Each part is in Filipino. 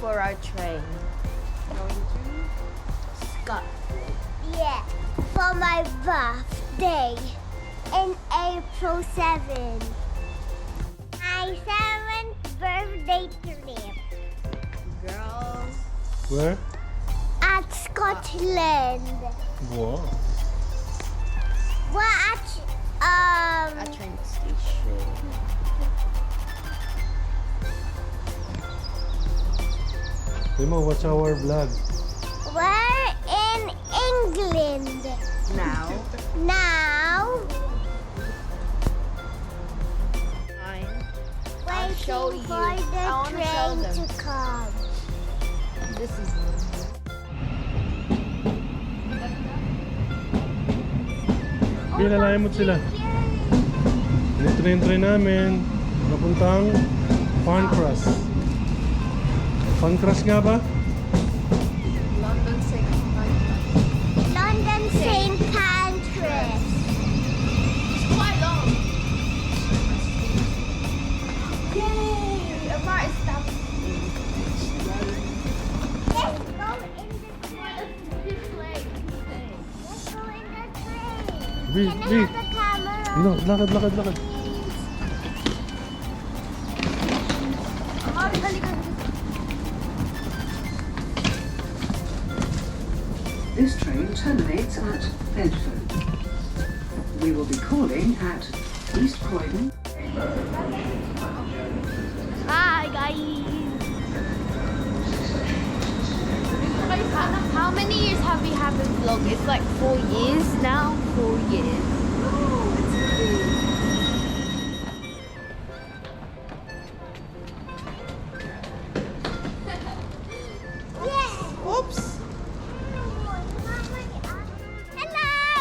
for our train? Going to Scotland. Yeah, for my birthday in April 7. My 7th birthday trip Girls. Where? at Scotland. Wow. We're at A train station. Remo, watch our vlog. we're in England Now. now. Fine. Waiting show you. for the I wanna show train them. to come. This is Kilalayan mo sila. Ito na yung train namin. Napuntang Pancras. Pancras nga ba? London London St. Pancras. It's quite long. Yay! A car is stopping. Let's go in the train. This way. Let's go in the train. Bi, Can I Bi. have the camera? No, lakad, lakad, lakad. Mari, halika. This train terminates at Bedford. We will be calling at East Croydon. Hi guys. Guys, how many years have we haven't vlogged? It's like 4 years now. 4 years. Oops! Hello.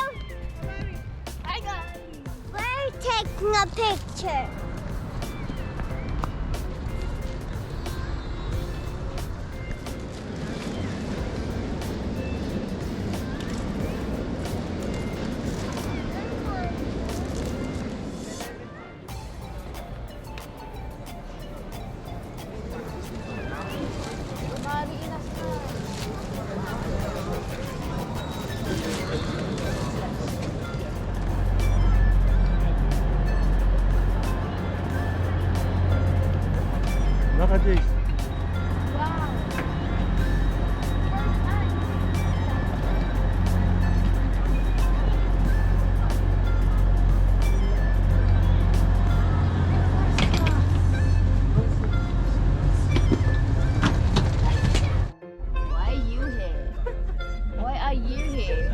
Hi guys. We're taking a picture. Lakad, Jace. Why are you here? Why are you here?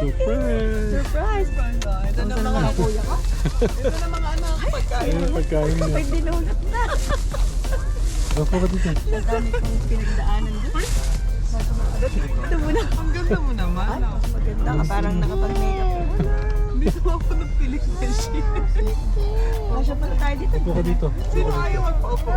Surprise! Surprise, Brenda. Ito na mga kuya ko. Ito na mga anak. Pagkain. Ayun yung pagkain niya. May dinunot na. Gako ka dito. Ang dami kong pinagdaanan doon. Ito muna. Ang ganda mo naman. Ay, maganda ka. Parang nakapag-makeup. Hindi naman ako nagpilit na siya. Masya pala tayo dito. Upo ka dito. Sino ayaw magpaupo?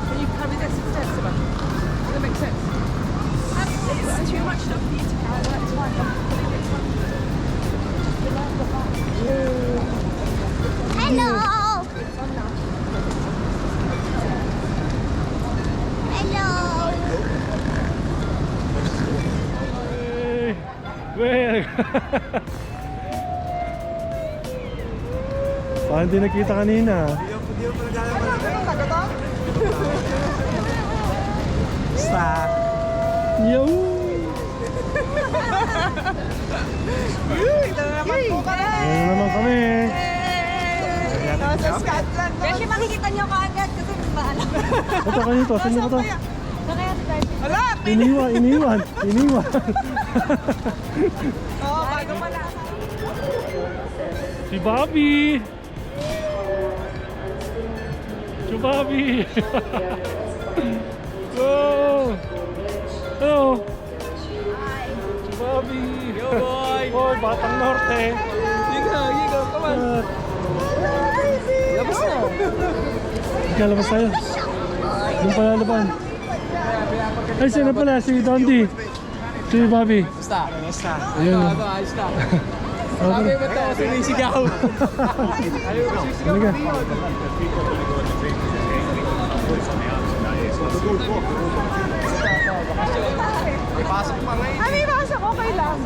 Can you carry this instead, Sebastian? Does that make sense? It's too much stuff for you to carry. That's fine. Hello. Hello. Hey! Where? Parang hindi nakita kanina. Stop. Yo! Ito na naman po kami. Ayun naman kami. Sa Scotland. Kasi makikita niyo kaagad kasi hindi maalam. Ito kanito. Sino ba ito? Wala! Iniwan, iniwan, iniwan. Oo, bago pala. Si Bobby! Si Bobby! Go! Hello! Si Bobby! Yo, boy! Boy, Batang Norte! Yigo, come on. Labas na. Kalabas tayo. Doon pala laban. Ay, sino pala? Si Dondi. Si Bobby. Basta. Ayun. Ayos na. Sabi mo ito, sinisigaw. Halika. May pasok pa ngayon. Ay, may pasok. Okay lang.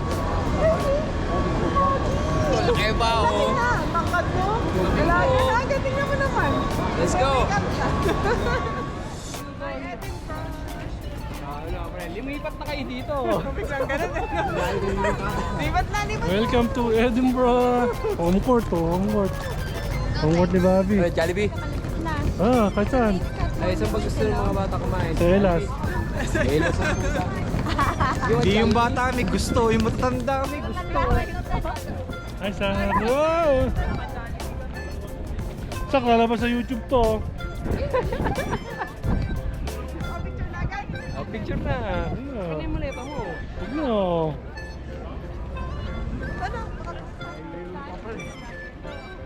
Laki ba, oh? Tangkad mo. Wala yan. Tingnan mo naman. Let's go. Lumipat na kayo dito. Biglang ganun. Lipat na, lipat. Welcome to Edinburgh. Home court, oh. Home court. Home court ni Bobby. Jollibee. Ah, kahit saan? Ay, saan ba gusto ng mga bata kumain? Sa Elas. Elas ang puta. Hindi yung bata kami gusto, yung matanda kami gusto. Ay, saan? Wow! Sak, lalabas sa YouTube to. Oh, picture na. Ano? Ano yung maleta mo? Ano?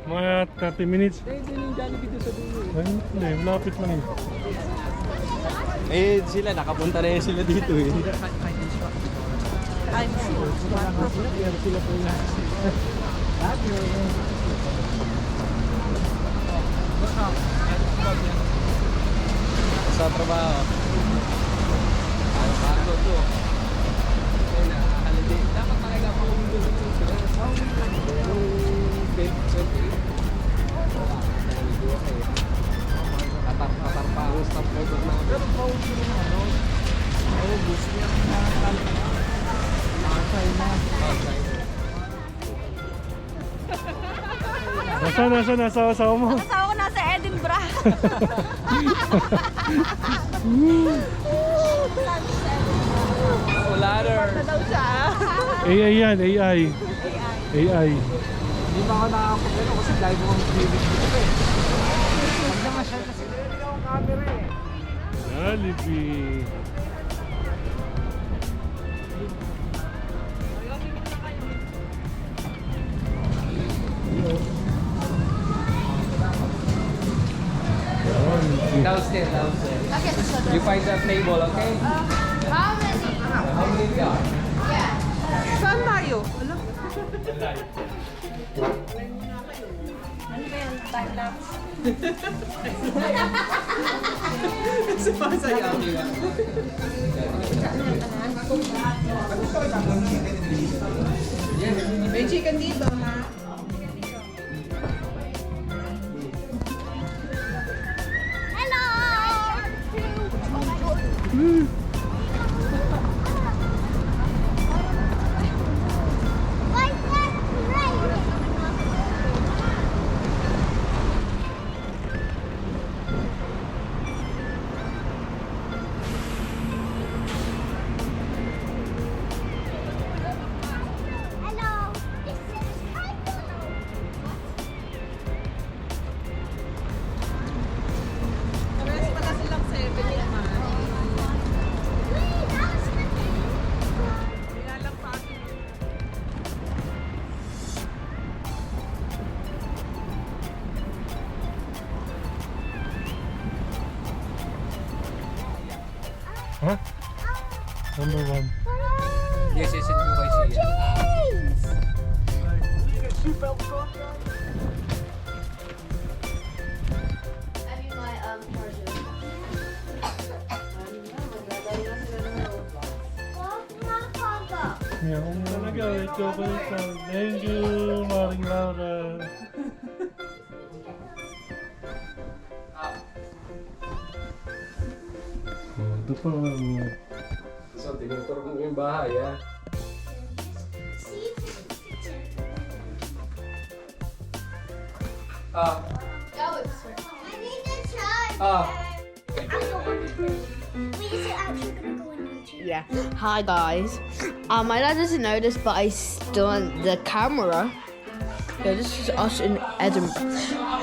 Mga 30 minutes. Hindi yung Jollibee doon sa dulo. Ay, hindi. Malapit lang eh. Eh, sila, nakapunta na yun sila dito eh. Sa trabaho. Ano to? Ayun na, holiday. Dapat talaga ako doon. Katar pa ang stop over na. Pero pauwi mo na, no? Oo, gusto niya na Nasaan? Nasa asawa mo? Asawa ko nasa Edinburgh. ladder. Na daw siya. AI yan, AI. AI. Hindi pa ako nakakapagano kasi live akong clinic dito eh. Pag namasyal kasi hindi akong camera eh. Jollibee. Downstairs. You find the table, okay? How many? How many we are? Saan tayo? Alam. Sumasayaw. May chicken dito, ha? Parehas pala silang 7 yung Huh? Number 1. Yes, yes, ito kay siya. I mean my charger. Yeah, talaga. Chocolate sound. Thank you, Maring Laura. Oh, ito pa. So, tinuturo mo yung bahay, ha? Ah, Oh, it's I need to charge. ah. Wait, is it actually gonna go in YouTube? Yeah. Hi guys. My dad doesn't know this, but I still on the camera. Yeah, this is us in Edinburgh.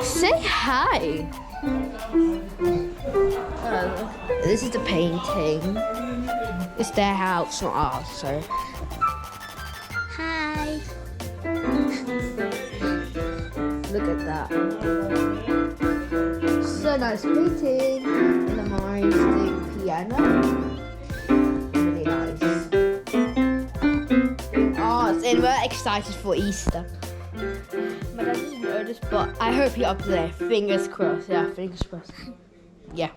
Say hi. This is the painting. It's their house, not ours. So. Hi. Look at that. So a nice painting in the majestic piano. Really nice. Oh, and we're excited for Easter. My dad doesn't know this, but I hope you're up there. Fingers crossed. Yeah, fingers crossed. Yeah.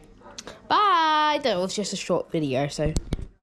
Bye. That was just a short video, so.